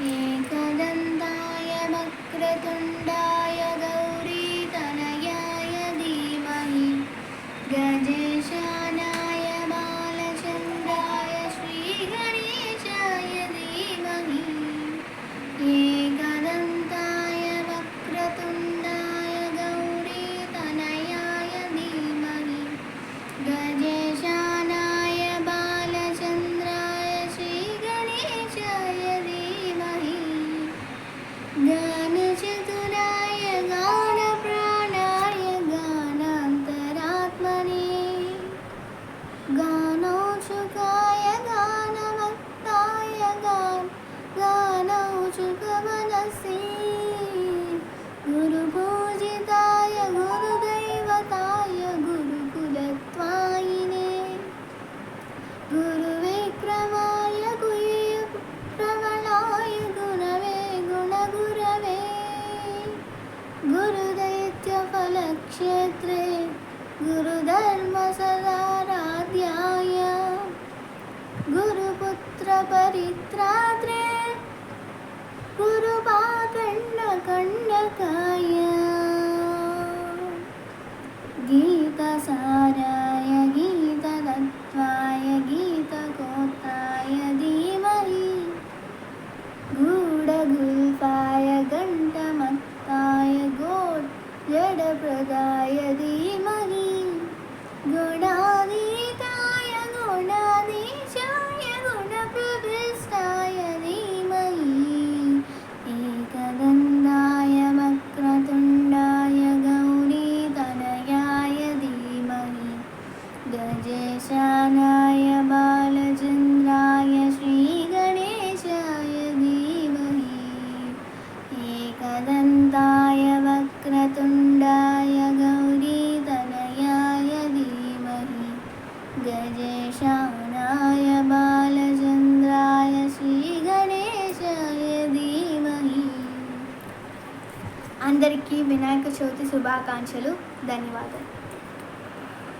एकदन्ताय वक्रतुण्डाय गौरीतनयाय धीमहि गजेशानाय बालचन्द्राय श्रीगणेशाय धीमहि एकदन्ताय वक्रतुण्डाय गौरीतनयाय धीमहि गजेशानाय बालचन्द्राय श्रीगणेशाय धीमहि गानचतुराय गानप्राणाय गानान्तरात्मने गानौचुकाय गानवक्ताय गानौचुकमनसे गुरुपूजिताय गुरुदैवताय गुरुकुलत्वायिने गुरुविक्रमाय गुह्यप्रवणाय गुणवे गुणगुरवे गुरुदैत्यफलक्षेत्रे गुरुधर्मसदाराध्याय गुरुपुत्रपरित्रात्रे गुरुपाखण्डकण्डकाय गीतसाराय गीततत्त्वाय गीतगोत्राय धीमहि गूढगुल्फाय घण्टमत्ताय जडप्रदाय धीमहि गुणातीताय गुणाधीशाय गुणप्रविष्टाय धीमहि एकदन्ताय वक्रतुण्डाय गौरीतनयाय धीमहि गजेशानाय बालचन्द्राय श्रीगणेशाय धीमहि एकदन्ताय वक्रतुण्डाय गौरीतनयाय धीमहि गजेशानाय बालचन्द्राय श्रीगणेशाय धीमहि. అందరికీ వినాయక చవితి శుభాకాంక్షలు. ధన్యవాదాలు.